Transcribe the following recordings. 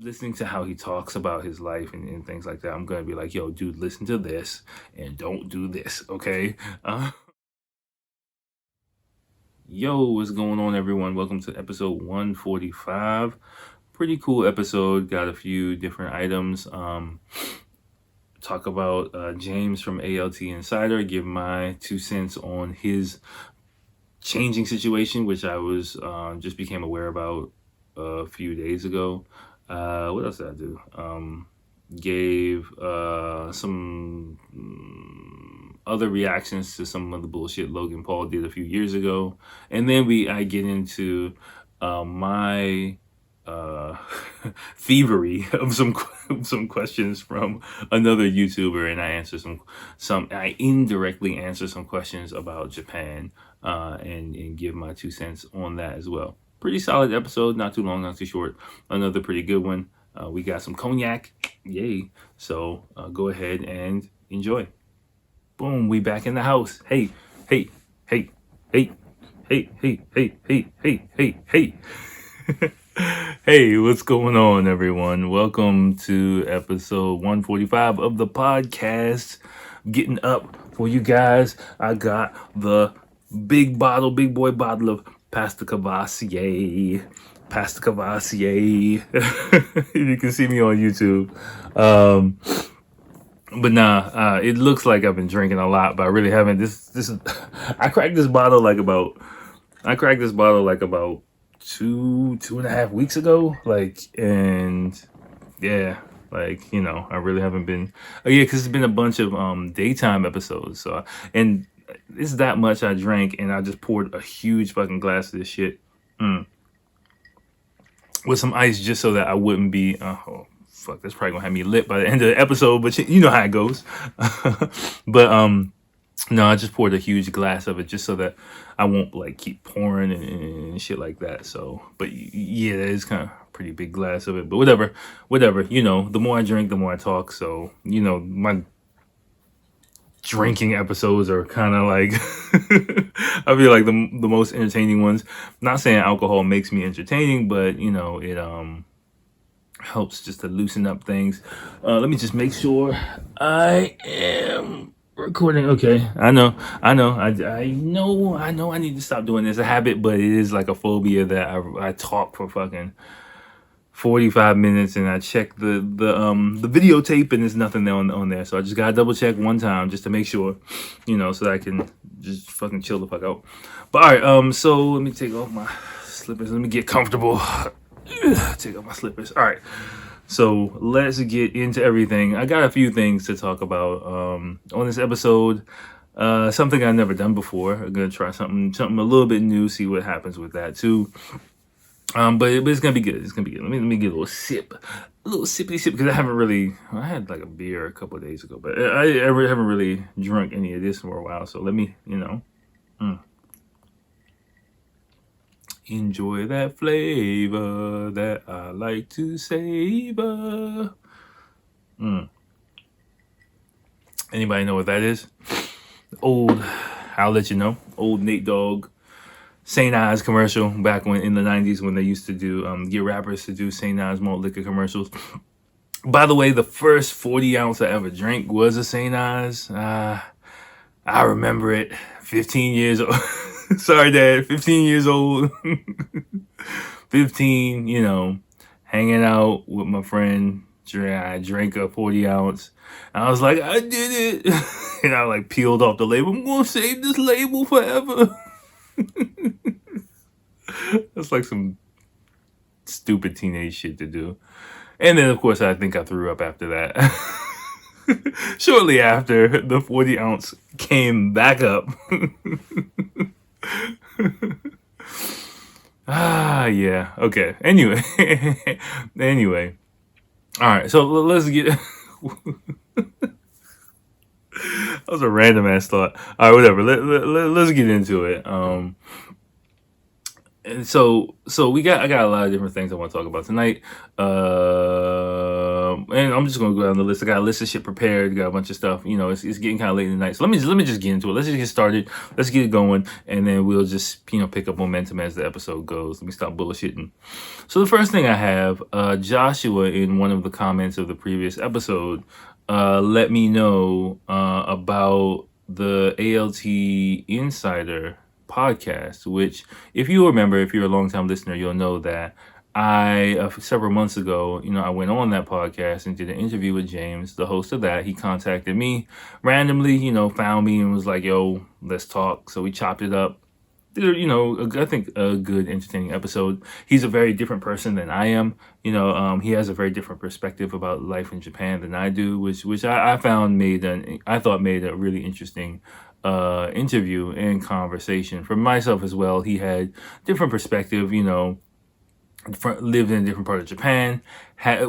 listening to how he talks about his life and things like that, I'm gonna be like, yo, dude, listen to this and don't do this, okay? Yo, what's going on, everyone? Welcome to episode 145. Pretty cool episode. Got a few different items. Talk about James from ALT Insider. Give my 2 cents on his changing situation, which I was just became aware about a few days ago. What else did I do? Gave some other reactions to some of the bullshit Logan Paul did a few years ago, and then I get into my thievery of some questions from another YouTuber, and I answer I indirectly answer some questions about Japan, and give my 2 cents on that as well. Pretty solid episode, not too long, not too short. Another pretty good one. We got some cognac, yay! So go ahead and enjoy. Boom, we back in the house. Hey, hey, hey, hey, hey, hey, hey, hey, hey, hey, hey. Hey, what's going on, everyone? Welcome to episode 145 of the podcast. Getting up for you guys. I got the big boy bottle of Pasta Cavassier. Pasta Cavassier. You can see me on YouTube. But nah, it looks like I've been drinking a lot, but I really haven't. This is I cracked this bottle like about 2.5 weeks ago. And yeah, I really haven't been. Oh yeah, because it's been a bunch of daytime episodes. So and it's that much I drank, and I just poured a huge fucking glass of this shit with some ice just so that I wouldn't be. Oh fuck, that's probably gonna have me lit by the end of the episode, but you know how it goes. But no, I just poured a huge glass of it just so that I won't like keep pouring and shit like that. So, but yeah, that is kind of a pretty big glass of it. But whatever. You know, the more I drink, the more I talk. So, you know, my drinking episodes are kind of like I feel like the most entertaining ones. Not saying alcohol makes me entertaining, but you know, it helps just to loosen up things. Let me just make sure I am recording. Okay, I know. I know I need to stop doing this. A habit, but it is like a phobia that I talk for fucking 45 minutes and I check the videotape and there's nothing there on there. So I just gotta double check one time just to make sure, you know, so that I can just fucking chill the fuck out. But alright, so let me take off my slippers. Let me get comfortable. Take off my slippers. All right, so let's get into everything. I got a few things to talk about on this episode. Something I've never done before. I'm gonna try something a little bit new. See what happens with that too. But it's gonna be good. It's gonna be good. Let me get a little sippy sip because I had like a beer a couple of days ago, but I haven't really drunk any of this for a while. So let me, enjoy that flavor that I like to savor. Anybody know what that is? I'll let you know. Old Nate Dogg, St. Ives commercial back when in the 90s when they used to do get rappers to do St. Ives malt liquor commercials. By the way, the first 40 ounce I ever drank was a St. Ives. I remember it. 15 years old. Sorry, Dad. 15 years old. 15, hanging out with my friend. I drank a 40 ounce. And I was like, I did it. And I like peeled off the label. I'm going to save this label forever. That's like some stupid teenage shit to do. And then, of course, I think I threw up after that. Shortly after, the 40 ounce came back up. Yeah. Okay. Anyway. All right. So let's get. That was a random ass thought. All right. Whatever. Let's get into it. And so I got a lot of different things I want to talk about tonight. and I'm just gonna go down the list. I got a list of shit prepared. Got a bunch of stuff. It's getting kind of late in the night, so let me just get into it. Let's just get started. Let's get it going, and then we'll just pick up momentum as the episode goes. Let me stop bullshitting. So the first thing I have, Joshua in one of the comments of the previous episode, let me know about the ALT Insider podcast, which, if you remember, if you're a longtime listener, you'll know that several months ago, I went on that podcast and did an interview with James, the host of that. He contacted me randomly, found me and was like, yo, let's talk. So we chopped it up. I think a good, entertaining episode. He's a very different person than I am. He has a very different perspective about life in Japan than I do, which I found made a really interesting interview and conversation for myself as well. He had different perspective, lived in a different part of Japan,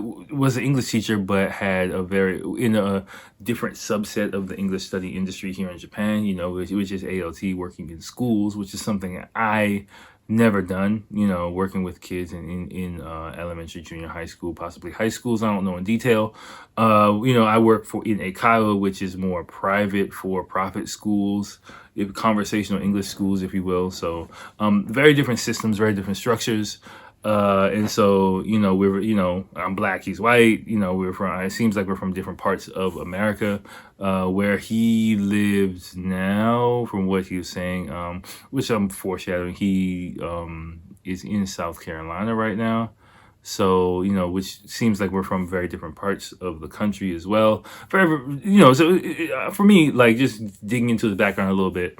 was an English teacher, but had in a different subset of the English study industry here in Japan, which is ALT, working in schools, which is something I never done, working with kids in elementary, junior high school, possibly high schools. I don't know in detail. I work in Akil, which is more private for-profit schools, conversational English schools, if you will. So very different systems, very different structures. And so, I'm black, he's white, it seems like we're from different parts of America. Where he lives now, from what he was saying, which I'm foreshadowing, he is in South Carolina right now. So, which seems like we're from very different parts of the country as well. For me, like, just digging into the background a little bit,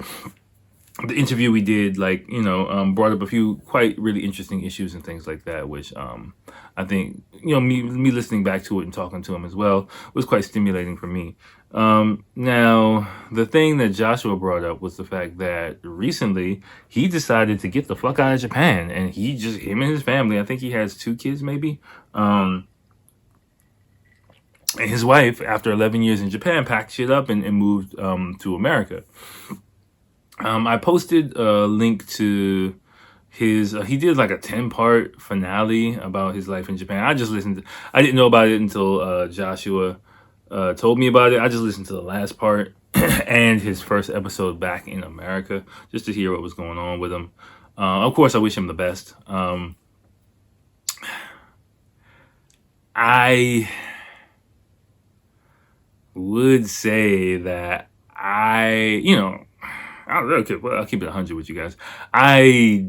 the interview we did, brought up a few quite really interesting issues and things like that, which I think, me listening back to it and talking to him as well was quite stimulating for me. Now, the thing that Joshua brought up was the fact that recently he decided to get the fuck out of Japan, and him and his family, I think he has 2 kids maybe, and his wife, after 11 years in Japan, packed shit up and moved to America. I posted a link to his, he did like a 10-part finale about his life in Japan. I didn't know about it until Joshua told me about it. I just listened to the last part and his first episode back in America, just to hear what was going on with him. Of course, I wish him the best. I would say that I'll keep it 100 with you guys. I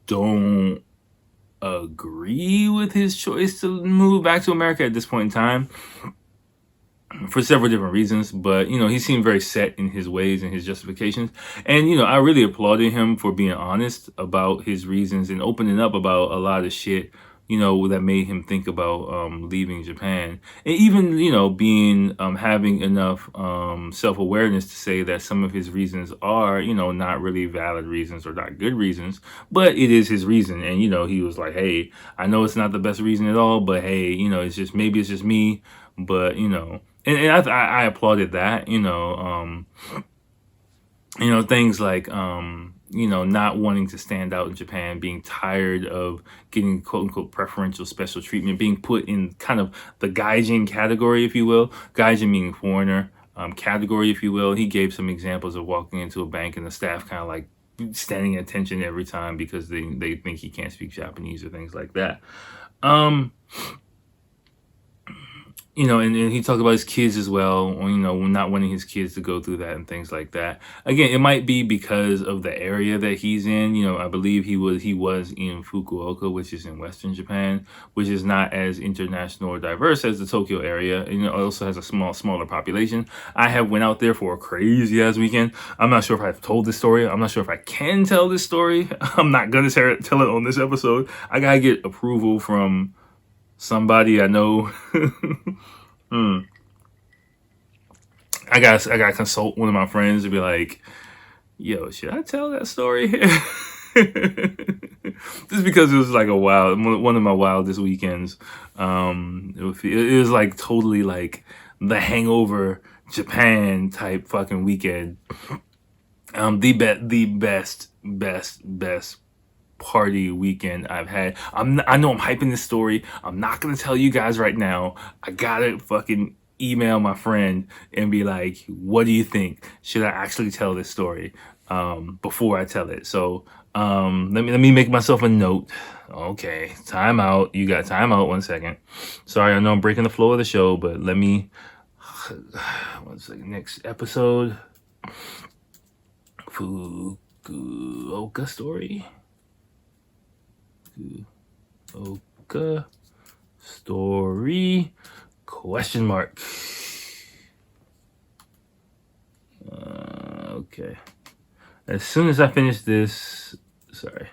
don't agree with his choice to move back to America at this point in time for several different reasons, but he seemed very set in his ways and his justifications, and I really applauded him for being honest about his reasons and opening up about a lot of shit that made him think about leaving Japan, and even being having enough self-awareness to say that some of his reasons are not really valid reasons or not good reasons, but it is his reason. And he was like, hey, I know it's not the best reason at all, but hey, it's just me, but and I applauded that. Things like not wanting to stand out in Japan, being tired of getting quote unquote preferential special treatment, being put in kind of the gaijin category, if you will. Gaijin meaning foreigner category, if you will. He gave some examples of walking into a bank and the staff kind of like standing at attention every time because they think he can't speak Japanese or things like that. And he talked about his kids as well, not wanting his kids to go through that and things like that. Again, it might be because of the area that he's in. I believe he was in Fukuoka, which is in Western Japan, which is not as international or diverse as the Tokyo area. And it also has a smaller population. I have went out there for a crazy ass weekend. I'm not sure if I've told this story. I'm not sure if I can tell this story. I'm not gonna tell it on this episode. I gotta get approval from somebody I know. I gotta consult one of my friends to be like, yo, should I tell that story? Just because it was like one of my wildest weekends. It was like totally like the Hangover Japan type fucking weekend. The best party weekend I've had. I know I'm hyping this story. I'm not gonna tell you guys right now. I gotta fucking email my friend and be like, what do you think? Should I actually tell this story before I tell it? So let me make myself a note. Okay, time out. You got time out. 1 second. Sorry, I know I'm breaking the flow of the show, but let me 1 second. Next episode, Fukuoka story. Fukuoka story? Question mark. Okay. As soon as I finish this, sorry.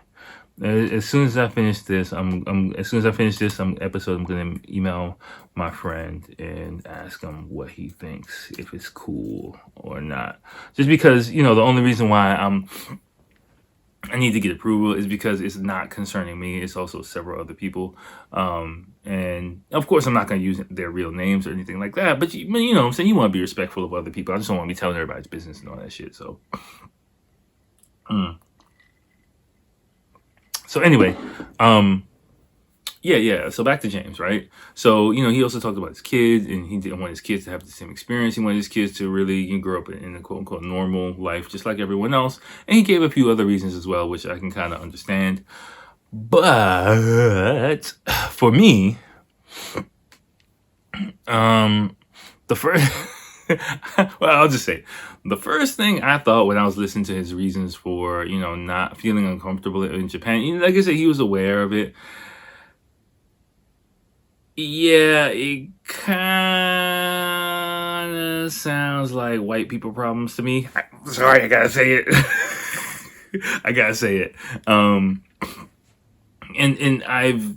As soon as I finish this, episode, I'm gonna email my friend and ask him what he thinks, if it's cool or not. Just because, the only reason why I need to get approval is because it's not concerning me. It's also several other people. And of course, I'm not going to use their real names or anything like that. But, you know what I'm saying? You want to be respectful of other people. I just don't want to be telling everybody's business and all that shit. So, so anyway, yeah. So back to James, right? So, he also talked about his kids, and he didn't want his kids to have the same experience. He wanted his kids to really grow up in a quote unquote normal life, just like everyone else. And he gave a few other reasons as well, which I can kind of understand. But for me, the first, well, I'll just say, the first thing I thought when I was listening to his reasons for, not feeling uncomfortable in Japan, like I said, he was aware of it. Yeah, it kind of sounds like white people problems to me. Sorry, I gotta say it. I gotta say it. And I've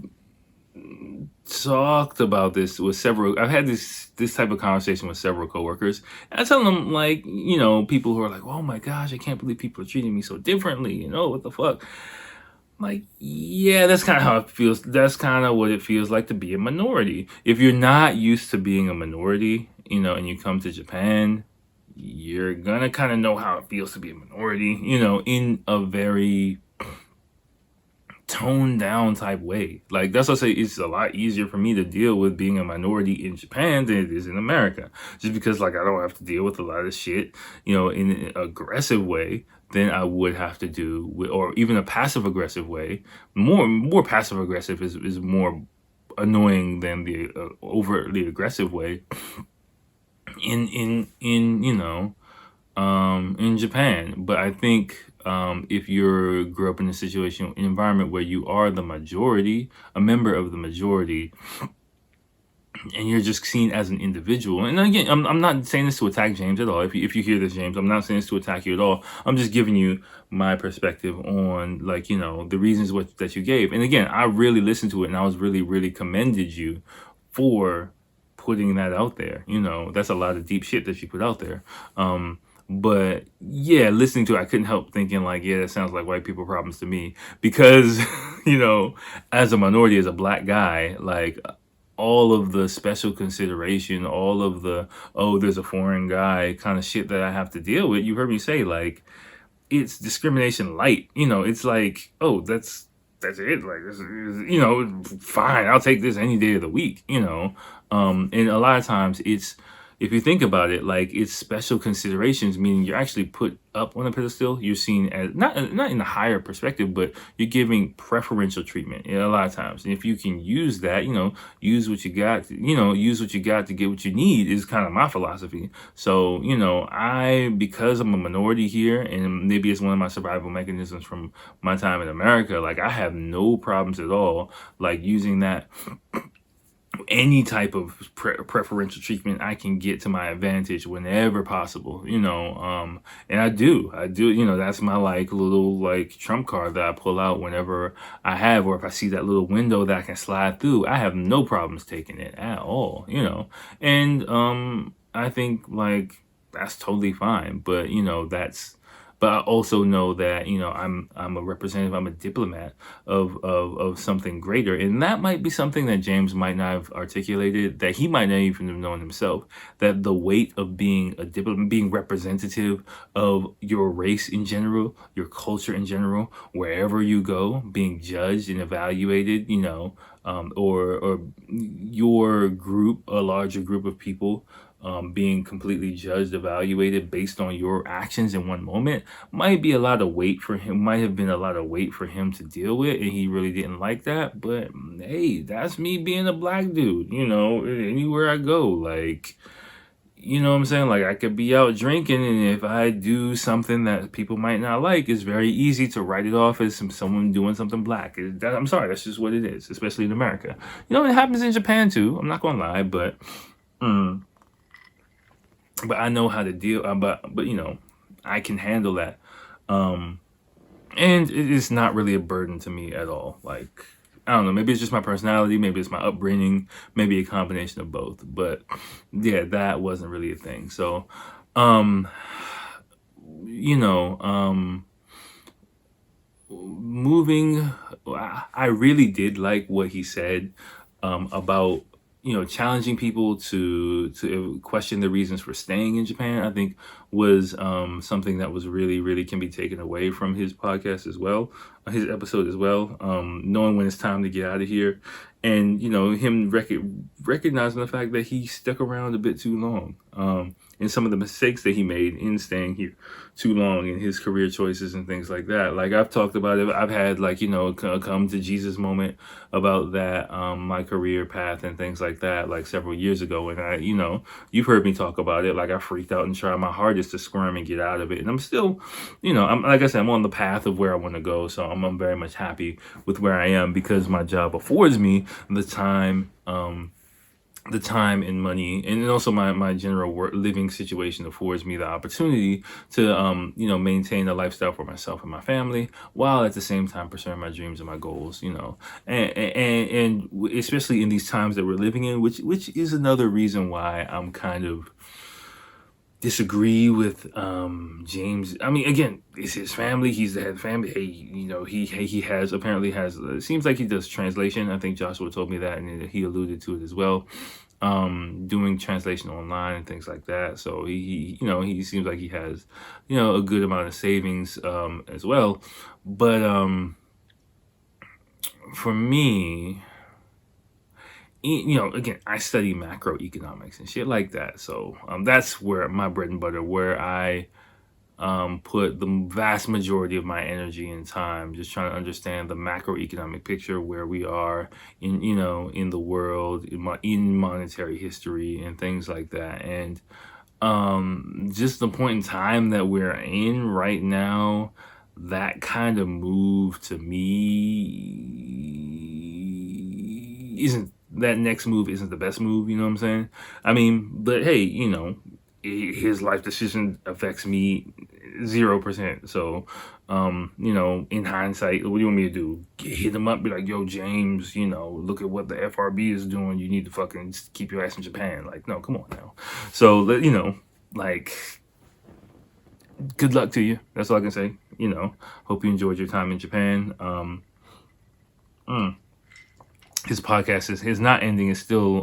talked about this with several. I've had this type of conversation with several coworkers. And I tell them, like, people who are like, "Oh my gosh, I can't believe people are treating me so differently." What the fuck? Like, yeah, that's kind of how it feels. That's kind of what it feels like to be a minority. If you're not used to being a minority, and you come to Japan, you're gonna kind of know how it feels to be a minority, in a very toned down type way. Like, that's what I say, it's a lot easier for me to deal with being a minority in Japan than it is in America. Just because, like, I don't have to deal with a lot of shit, in an aggressive way than I would have to do with, or even a passive aggressive way. More passive aggressive is more annoying than the overtly aggressive way in Japan. But I think if you grew up in an environment where you are the majority, a member of the majority, and you're just seen as an individual. And again, I'm not saying this to attack James at all. If you hear this, James, I'm not saying this to attack you at all. I'm just giving you my perspective on, like, the reasons that you gave. And again, I really listened to it, and I was really, really commended you for putting that out there. That's a lot of deep shit that you put out there. But yeah, listening to it, I couldn't help thinking, like, yeah, that sounds like white people problems to me. Because, as a minority, as a black guy, like, all of the special consideration, all of the, oh, there's a foreign guy kind of shit that I have to deal with. You heard me say, like, it's discrimination light. It's like, oh, that's it. Like, fine, I'll take this any day of the week, and a lot of times it's, if you think about it, like, it's special considerations, meaning you're actually put up on a pedestal. You're seen as not in a higher perspective, but you're giving preferential treatment a lot of times. And if you can use that, use what you got, use what you got to get what you need, is kind of my philosophy. So, because I'm a minority here, and maybe it's one of my survival mechanisms from my time in America, like, I have no problems at all, like, using that any type of preferential treatment I can get to my advantage whenever possible, and I do, that's my, like, little, like, trump card that I pull out whenever I have, or if I see that little window that I can slide through, I have no problems taking it at all, and I think, like, that's totally fine. But that's but I also know that, I'm a representative, I'm a diplomat of something greater. And that might be something that James might not have articulated, that he might not even have known himself, that the weight of being a diplomat, being representative of your race in general, your culture in general, wherever you go, being judged and evaluated, or your group, a larger group of people, being completely judged, evaluated based on your actions in one moment, might be a lot of weight for him, might have been a lot of weight for him to deal with, and he really didn't like that. But hey, that's me being a black dude, anywhere I go, like, you know what I'm saying? Like, I could be out drinking, and if I do something that people might not like, it's very easy to write it off as someone doing something black. I'm sorry, that's just what it is, especially in America. It happens in Japan too. I'm not gonna lie, but I know how to deal. But I can handle that, and it is not really a burden to me at all. Like, I don't know, maybe it's just my personality, maybe it's my upbringing, maybe a combination of both. But yeah, that wasn't really a thing. So, moving, I really did like what he said about challenging people to question the reasons for staying in Japan. I think was something that was really, really can be taken away from his podcast as well, his episode as well. Knowing when it's time to get out of here, and him recognizing the fact that he stuck around a bit too long, and some of the mistakes that he made in staying here too long, in his career choices and things like that. Like, I've talked about it. I've had, like, a come to Jesus moment about that, my career path and things like that, like several years ago. And you've heard me talk about it. Like, I freaked out and tried my hardest to squirm and get out of it. And I'm still, I'm, like I said, I'm on the path of where I want to go. So I'm very much happy with where I am, because my job affords me the time, and money, and also my general living situation affords me the opportunity to maintain a lifestyle for myself and my family, while at the same time pursuing my dreams and my goals, and especially in these times that we're living in, which is another reason why I'm kind of disagree with James. I mean, again, it's his family. He's the head of the family. Hey, he apparently has. It seems like he does translation. I think Joshua told me that, and he alluded to it as well. Doing translation online and things like that. So he seems like he has, a good amount of savings as well. But for me, again, I study macroeconomics and shit like that. So that's where my bread and butter, where I put the vast majority of my energy and time, just trying to understand the macroeconomic picture, where we are in the world, in monetary history and things like that. And just the point in time that we're in right now, that kind of move to me that next move isn't the best move, you know what I'm saying? I mean, but hey, his life decision affects me 0%. So, in hindsight, what do you want me to do? Hit him up, be like, yo, James, look at what the FRB is doing. You need to fucking keep your ass in Japan. Like, no, come on now. So, like, good luck to you. That's all I can say. Hope you enjoyed your time in Japan. His podcast is not ending. It's still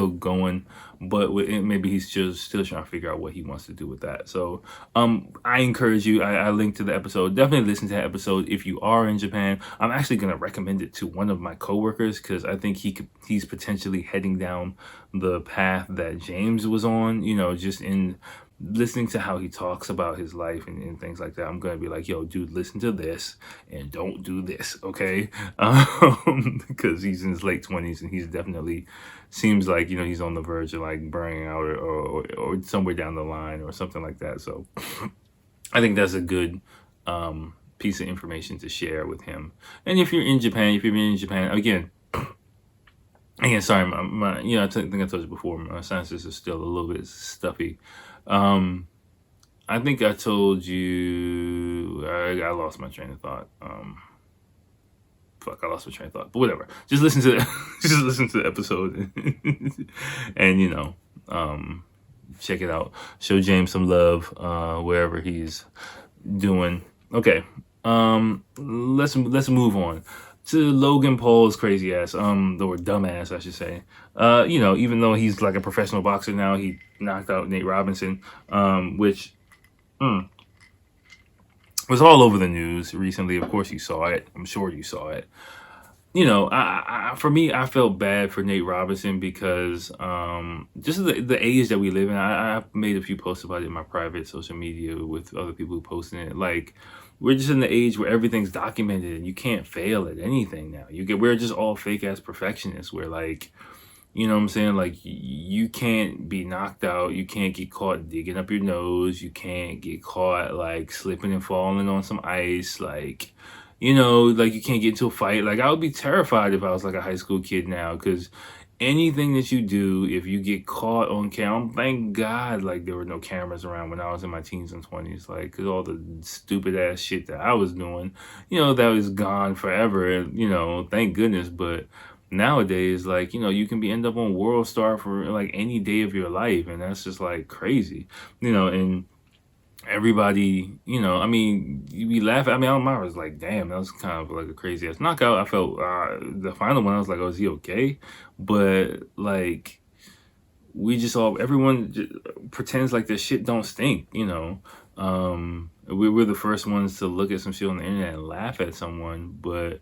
going, but maybe he's just still trying to figure out what he wants to do with that. So I encourage you. I linked to the episode. Definitely listen to that episode if you are in Japan. I'm actually gonna recommend it to one of my coworkers, because I think he's potentially heading down the path that James was on. Just in listening to how he talks about his life and things like that, I'm gonna be like, yo, dude, listen to this and don't do this, okay? Because he's in his late 20s, and he's definitely seems like he's on the verge of like burning out, or somewhere down the line or something like that. So I think that's a good piece of information to share with him. And if you're in Japan, again, sorry, my I think I told you before, my sinuses are still a little bit stuffy. I think I told you, I lost my train of thought. I lost my train of thought, but whatever. Just listen to the episode and check it out. Show James some love wherever he's doing. Okay. Let's move on to Logan Paul's crazy ass, or dumbass, I should say. Even though he's like a professional boxer now, he knocked out Nate Robinson, which was all over the news recently. Of course, you saw it. I'm sure you saw it. For me, I felt bad for Nate Robinson because just the age that we live in. I've made a few posts about it in my private social media with other people who posting it. Like, we're just in the age where everything's documented and you can't fail at anything now. We're just all fake ass perfectionists. We're like, you know what I'm saying? Like, you can't be knocked out. You can't get caught digging up your nose. You can't get caught, like, slipping and falling on some ice. Like, like, you can't get into a fight. Like, I would be terrified if I was, like, a high school kid now, because anything that you do, if you get caught on camera, thank God, like, there were no cameras around when I was in my teens and 20s. Like, because all the stupid-ass shit that I was doing, that was gone forever. And, thank goodness. But nowadays, like, you can end up on World Star for like any day of your life, and that's just like crazy, and everybody, I mean, we laugh. I mean, I was like, damn, that was kind of like a crazy ass knockout. I felt the final one, I was like, oh, is he okay? But like, everyone pretends like this shit don't stink, we're the first ones to look at some shit on the internet and laugh at someone, but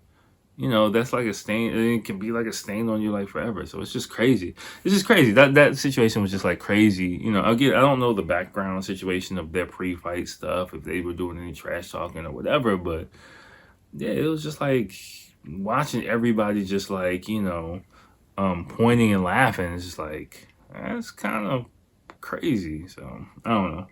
that's like a stain. It can be like a stain on your life forever. So it's just crazy. It's just crazy. That situation was just like crazy. Again, I don't know the background situation of their pre-fight stuff, if they were doing any trash talking or whatever. But yeah, it was just like watching everybody just like, pointing and laughing. It's just like, that's kind of crazy. So I don't know.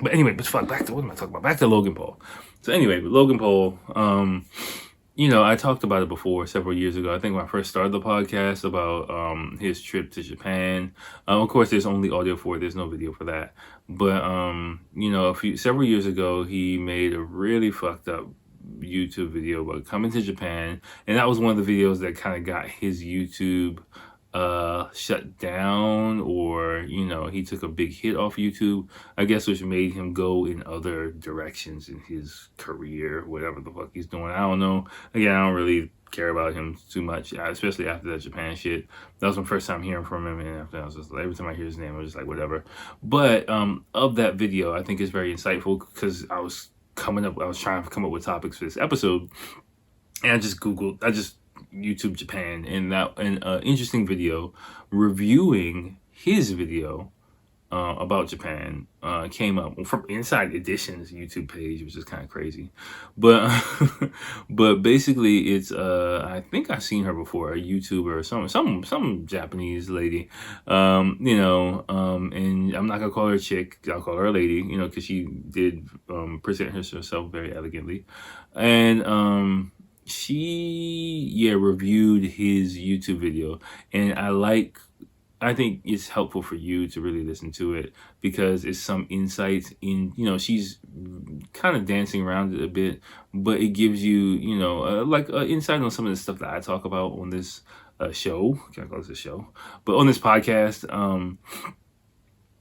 But anyway, but fuck, back to what am I talking about? Back to Logan Paul. So anyway, Logan Paul, I talked about it before several years ago. I think when I first started the podcast about his trip to Japan. Of course, there's only audio for it. There's no video for that. But several years ago, he made a really fucked up YouTube video about coming to Japan, and that was one of the videos that kind of got his YouTube shut down, or he took a big hit off YouTube, I guess, which made him go in other directions in his career, whatever the fuck he's doing. I don't know. Again, I don't really care about him too much, especially after that Japan shit. That was my first time hearing from him, and after that, I was just like, every time I hear his name, I was just like, whatever. But of that video, I think it's very insightful, because I was trying to come up with topics for this episode, and I just YouTube Japan, and an interesting video reviewing his video about Japan came up from Inside Edition's YouTube page, which is kind of crazy. But but basically, it's I think I've seen her before, a YouTuber, some Japanese lady, and I'm not gonna call her a chick, I'll call her a lady, because she did present herself very elegantly, and she reviewed his YouTube video, and I think it's helpful for you to really listen to it, because it's some insights in, she's kind of dancing around it a bit, but it gives you, insight on some of the stuff that I talk about on this show. Can't call this a show, but on this podcast.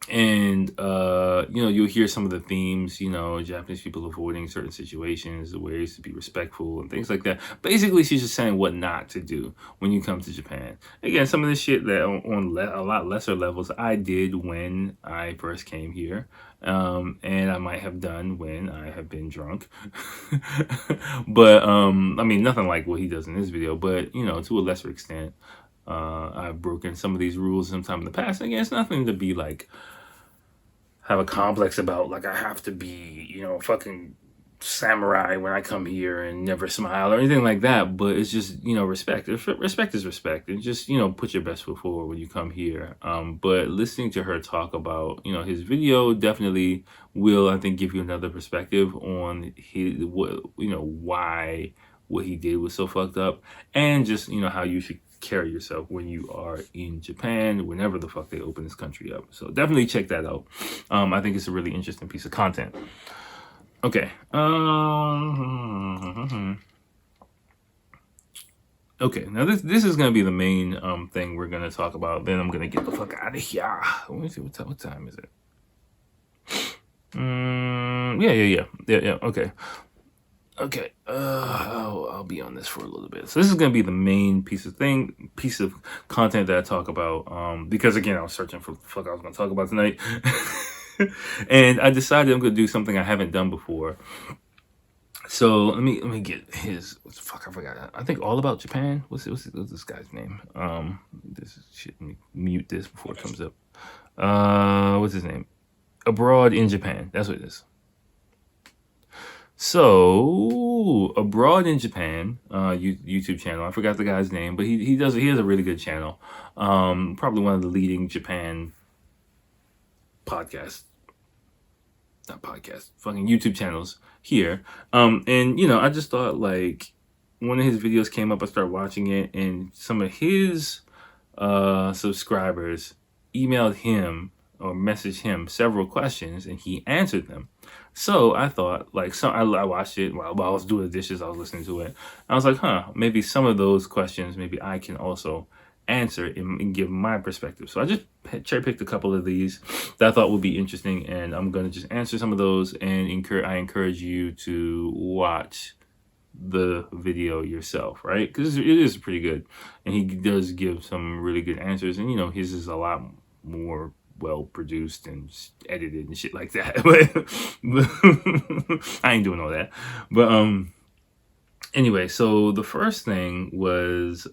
And you'll hear some of the themes, Japanese people avoiding certain situations, the ways to be respectful and things like that. Basically, she's just saying what not to do when you come to Japan. Again, some of the shit that on a lot lesser levels I did when I first came here, and I might have done when I have been drunk. But I mean, nothing like what he does in this video, but to a lesser extent. I've broken some of these rules sometime in the past. Again, it's nothing to be like, have a complex about, like, I have to be, fucking samurai when I come here and never smile or anything like that. But it's just, respect. Respect is respect. And just, put your best foot forward when you come here. But listening to her talk about, his video definitely will, I think, give you another perspective on why what he did was so fucked up, and just, how you should carry yourself when you are in Japan, whenever the fuck they open this country up. So definitely check that out. I think it's a really interesting piece of content. Okay. Okay, now this is going to be the main thing we're going to talk about. Then I'm going to get the fuck out of here. Let me see, what time is it? Yeah. Okay. I'll be on this for a little bit. So this is gonna be the main piece of content that I talk about. Because again, I was searching for the fuck I was gonna talk about tonight, and I decided I'm gonna do something I haven't done before. So let me get his. What the fuck, I forgot. I think All About Japan. What's this guy's name? This shit. Let me mute this before it comes up. What's his name? Abroad in Japan. That's what it is. So Abroad in Japan, YouTube channel. I forgot the guy's name, but he has a really good channel. Probably one of the leading Japan podcasts, not podcast, fucking YouTube channels here. And I just thought like one of his videos came up. I started watching it, and some of his subscribers emailed him or messaged him several questions, and he answered them. So I thought, like, I watched it while I was doing the dishes. I was listening to it. I was like, maybe some of those questions, maybe I can also answer and give my perspective. So I just cherry picked a couple of these that I thought would be interesting, and I'm gonna just answer some of those. And I encourage you to watch the video yourself, right? Because it is pretty good, and he does give some really good answers. And his is a lot more well produced and edited and shit like that. But I ain't doing all that. But anyway, so the first thing was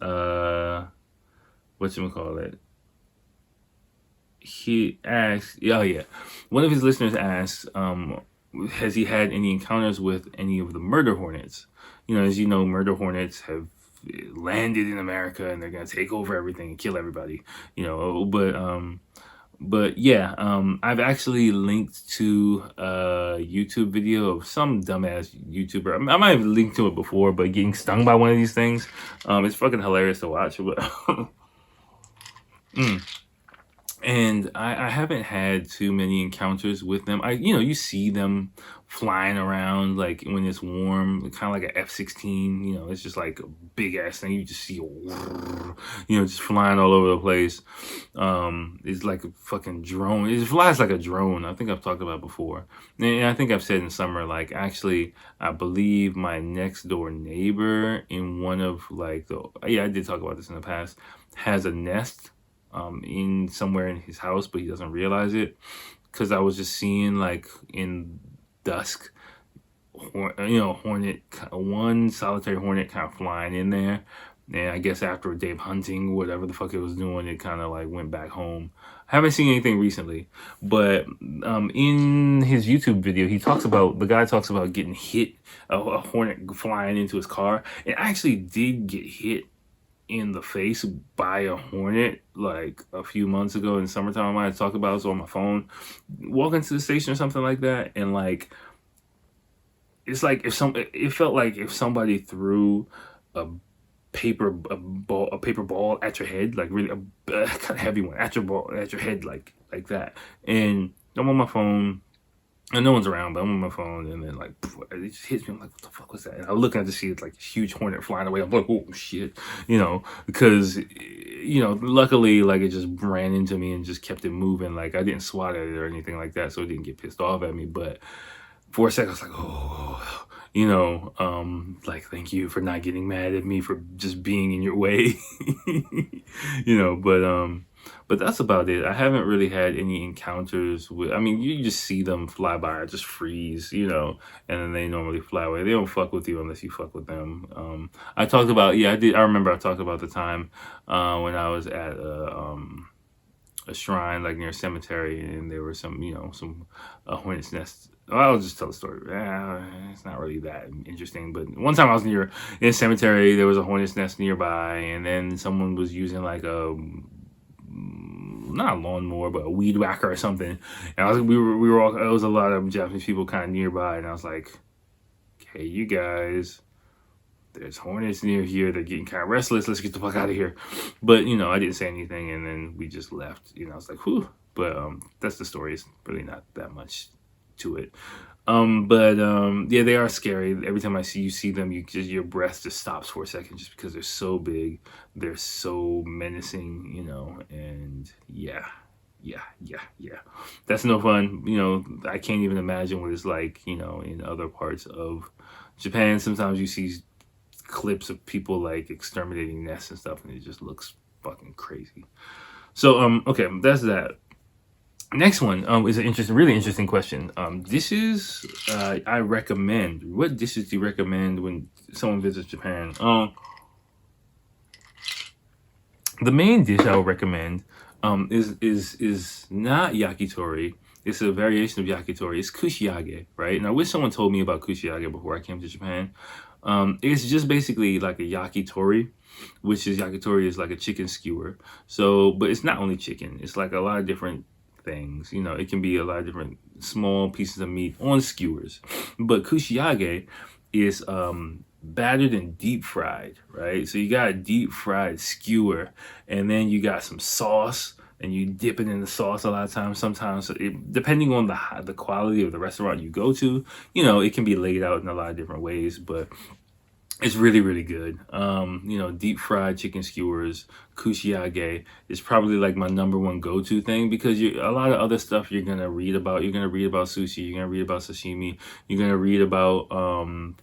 whatchamacallit? He asked, one of his listeners asked, has he had any encounters with any of the murder hornets? As you know, murder hornets have landed in America, and they're gonna take over everything and kill everybody. But yeah, I've actually linked to a YouTube video of some dumbass YouTuber. I might have linked to it before, but getting stung by one of these things, it's fucking hilarious to watch. But And I haven't had too many encounters with them. You see them flying around like when it's warm, kind of like an F-16. It's just like a big ass thing. You just see, just flying all over the place. It's like a fucking drone. It flies like a drone. I think I've talked about it before, and I think I've said in summer, like, actually, I believe my next door neighbor in one of like I did talk about this in the past, has a nest in somewhere in his house, but he doesn't realize it, because I was just seeing like in dusk, one solitary hornet kind of flying in there. And I guess after a day of hunting, whatever the fuck it was doing, it kind of like went back home. I haven't seen anything recently, but in his YouTube video, the guy talks about getting hit, a hornet flying into his car. It actually did get hit in the face by a hornet like a few months ago in summertime. I might have talked about it on my phone, walking to the station or something like that, and like it felt like if somebody threw a paper ball at your head, like really a kind of heavy one at your head, like that. And I'm on my phone, and no one's around, but I'm on my phone, and then like it just hits me. I'm like, what the fuck was that? And I look and I just see it's like a huge hornet flying away. I'm like, oh shit, because luckily, like, it just ran into me and just kept it moving. Like, I didn't swat at it or anything like that, so it didn't get pissed off at me. But for a second, I was like, oh, like, thank you for not getting mad at me for just being in your way. But that's about it. I haven't really had any encounters with, you just see them fly by, just freeze, and then they normally fly away. They don't fuck with you unless you fuck with them. I talked about, I remember I talked about the time when I was at a shrine, like near a cemetery, and there were some hornet's nests. I'll just tell the story. It's not really that interesting, but one time I was in a cemetery, there was a hornet's nest nearby, and then someone was using like not a lawnmower, but a weed whacker or something. And we were all, there was a lot of Japanese people kind of nearby, and I was like, okay, you guys, there's hornets near here. They're getting kind of restless. Let's get the fuck out of here. But, I didn't say anything, and then we just left. I was like, whew. But that's the story. It's really not that much to it. Yeah, they are scary. Every time you see them, your breath just stops for a second, just because they're so big, they're so menacing, and yeah. Yeah. That's no fun. You know, I can't even imagine what it's like, you know, in other parts of Japan. Sometimes you see clips of people like exterminating nests and stuff, and it just looks fucking crazy. So, okay, that's that. Next one is an really interesting question. This is I recommend. What dishes do you recommend when someone visits Japan? The main dish I would recommend is not yakitori. It's a variation of yakitori. It's kushiyage, right? And I wish someone told me about kushiyage before I came to Japan. It's just basically like a yakitori, which is yakitori is like a chicken skewer. So, but it's not only chicken. It's like a lot of different things. You know, it can be a lot of different small pieces of meat on skewers. But kushiyage is battered and deep fried, right? So you got a deep fried skewer, and then you got some sauce, and you dip it in the sauce a lot of times. Sometimes, depending on the quality of the restaurant you go to, you know, it can be laid out in a lot of different ways, but it's really, really good. You know, deep fried chicken skewers, kushiyage is probably like my number one go-to thing, because a lot of other stuff you're gonna read about. You're gonna read about sushi. You're gonna read about sashimi. You're gonna read about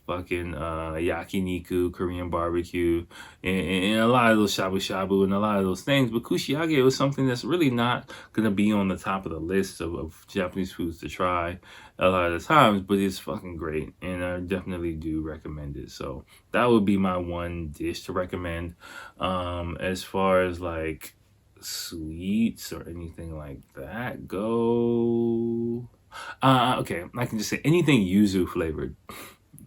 fucking yakiniku, Korean barbecue, and a lot of those shabu shabu and a lot of those things. But kushiyage was something that's really not gonna be on the top of the list of Japanese foods to try a lot of the times, but it's fucking great, and I definitely do recommend it. So that would be my one dish to recommend. As far as like sweets or anything like that go, okay, I can just say anything yuzu flavored.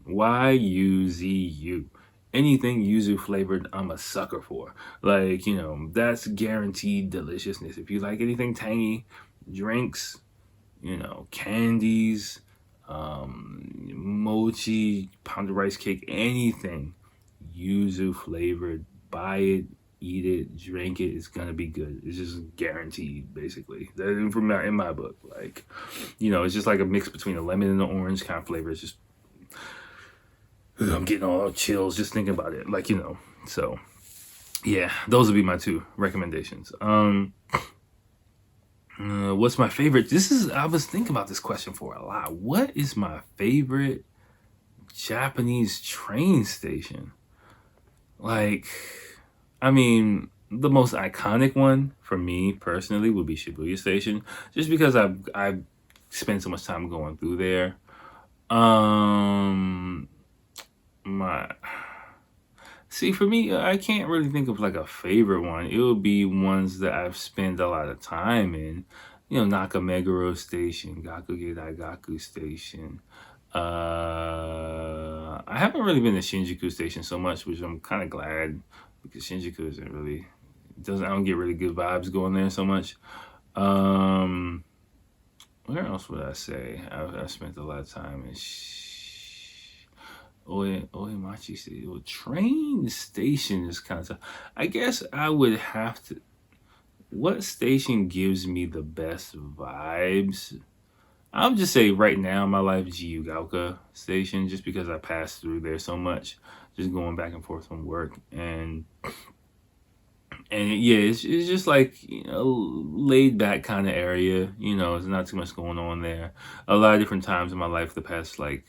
YUZU. Anything yuzu flavored, I'm a sucker for. Like, you know, that's guaranteed deliciousness. If you like anything tangy, drinks, you know, candies, mochi, pounded rice cake, anything yuzu flavored, buy it, eat it, drink it. It's gonna be good. It's just guaranteed, basically. That in my book, like, you know, it's just like a mix between a lemon and an orange kind of flavor. It's just, I'm getting all chills just thinking about it. Like, you know, so yeah, those would be my two recommendations. What's my favorite? I was thinking about this question for a lot. What is my favorite Japanese train station? Like, I mean, the most iconic one for me personally would be Shibuya Station, just because I've spent so much time going through there. My See, for me, I can't really think of like a favorite one. It would be ones that I've spent a lot of time in. You know, Nakameguro Station, Gakuge Daigaku Station. I haven't really been to Shinjuku Station so much, which I'm kind of glad, because Shinjuku I don't get really good vibes going there so much. Where else would I say? I spent a lot of time in Oemachi City. Well, train station is kind of tough. I guess I would have to. What station gives me the best vibes? I'll just say right now in my life, Jiyugaoka Station, just because I pass through there so much, just going back and forth from work, and yeah, it's just like, you know, laid back kind of area. You know, there's not too much going on there. A lot of different times in my life, the past like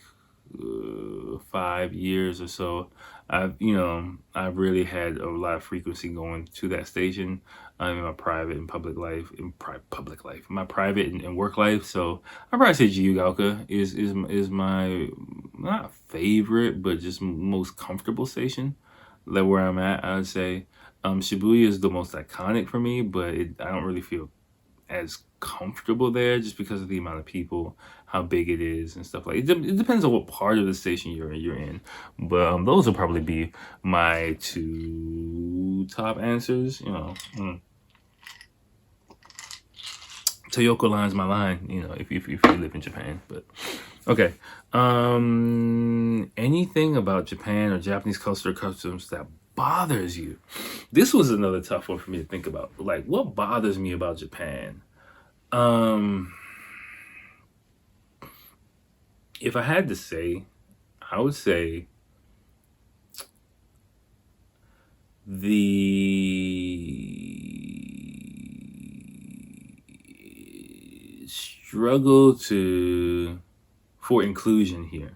5 years or so, I've really had a lot of frequency going to that station in my private and public life, my private and work life. So I probably say Jiyugaoka is my not favorite, but just most comfortable station. Like where I'm at, I would say Shibuya is the most iconic for me, but I don't really feel as comfortable there, just because of the amount of people, how big it is, and stuff like it. It depends on what part of the station you're in. But those will probably be my two top answers. You know, Toyoko line's my line. You know, if you live in Japan. But okay, anything about Japan or Japanese culture or customs that bothers you? This was another tough one for me to think about. Like, what bothers me about Japan? If I had to say, I would say the struggle for inclusion here.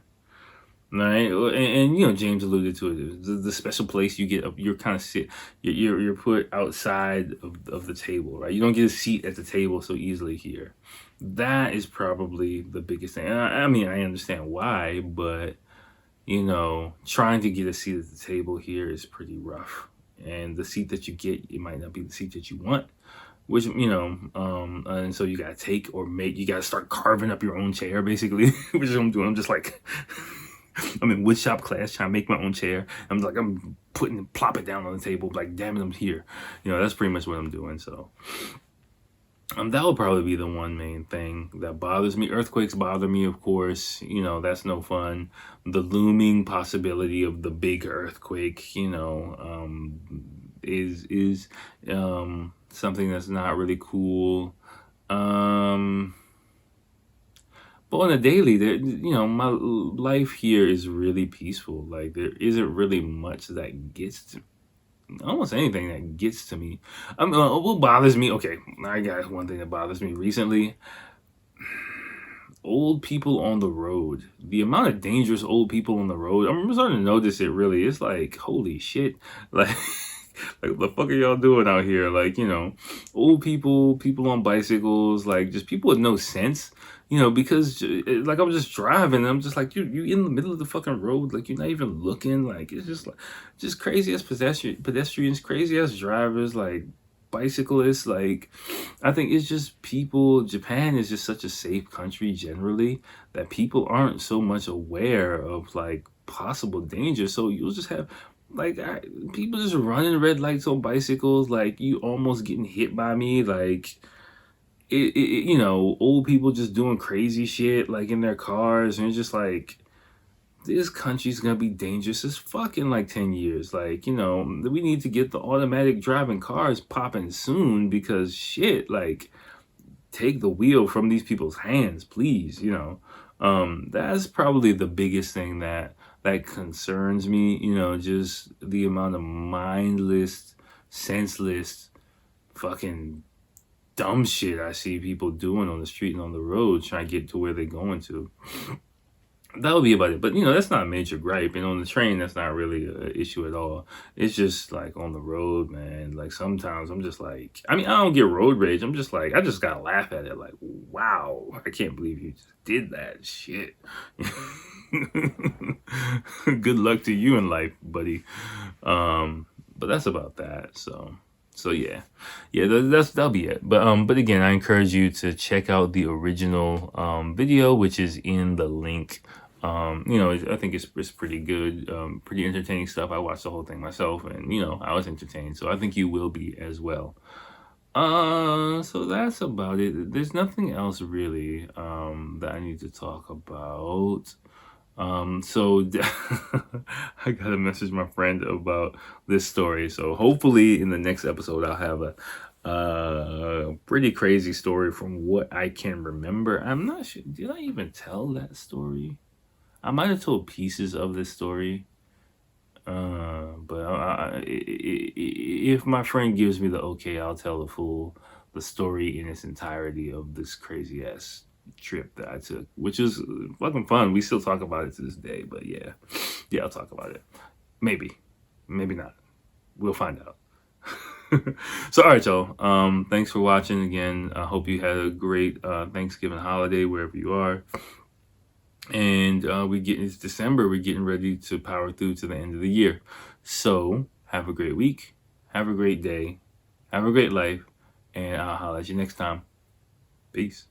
Right, and you know, James alluded to it. The special place you get, you're kind of you're put outside of the table, right? You don't get a seat at the table so easily here. That is probably the biggest thing. And I mean, I understand why, but you know, trying to get a seat at the table here is pretty rough. And the seat that you get, it might not be the seat that you want, which, you know, and so you gotta you gotta start carving up your own chair, basically, which is what I'm doing. I'm just like, I'm in woodshop class trying to make my own chair. I'm plop it down on the table, like, damn it, I'm here. You know, that's pretty much what I'm doing. So that will probably be the one main thing that bothers me. Earthquakes bother me, of course. You know, that's no fun. The looming possibility of the big earthquake, you know, is something that's not really cool. But on a daily, you know, my life here is really peaceful. Like, there isn't really much that gets to almost anything that gets to me. I mean, what bothers me? Okay, I got one thing that bothers me recently. Old people on the road. The amount of dangerous old people on the road. I'm starting to notice it really. It's like, holy shit. Like, like, what the fuck are y'all doing out here? Like, you know, old people on bicycles, like, just people with no sense. You know, because like, I'm just driving, and I'm just like, you in the middle of the fucking road, like, you're not even looking. Like, it's just like, just crazy ass pedestrians, crazy ass drivers, like bicyclists. Like, I think it's just people. Japan is just such a safe country generally that people aren't so much aware of like possible danger. So you'll just have like people just running red lights on bicycles, like you almost getting hit by me, like you know, old people just doing crazy shit like in their cars, and it's just like, this country's gonna be dangerous as fuck in like 10 years. Like, you know, we need to get the automatic driving cars popping soon, because shit, like, take the wheel from these people's hands, please. You know, that's probably the biggest thing that concerns me. You know, just the amount of mindless, senseless, fucking dumb shit I see people doing on the street and on the road trying to get to where they're going to. That would be about it. But, you know, that's not a major gripe. And on the train, that's not really an issue at all. It's just like on the road, man. Like, sometimes I'm just like, I mean, I don't get road rage. I'm just like, I just gotta laugh at it. Like, wow, I can't believe you just did that shit. Good luck to you in life, buddy. But that's about that. So yeah, that'll be it. But again, I encourage you to check out the original video, which is in the link. You know, I think it's pretty good, pretty entertaining stuff. I watched the whole thing myself, and you know, I was entertained. So I think you will be as well. So that's about it. There's nothing else really that I need to talk about. So I gotta message my friend about this story. So hopefully in the next episode I'll have a pretty crazy story from what I can remember. I'm not sure. Did I even tell that story? I might have told pieces of this story. But if my friend gives me the okay, I'll tell the story in its entirety of this crazy ass trip that I took, which is fucking fun. We still talk about it to this day. But yeah, I'll talk about it. Maybe not. We'll find out. So all right, y'all. Thanks for watching again. I hope you had a great Thanksgiving holiday wherever you are. And it's December. We're getting ready to power through to the end of the year. So have a great week. Have a great day. Have a great life. And I'll holler at you next time. Peace.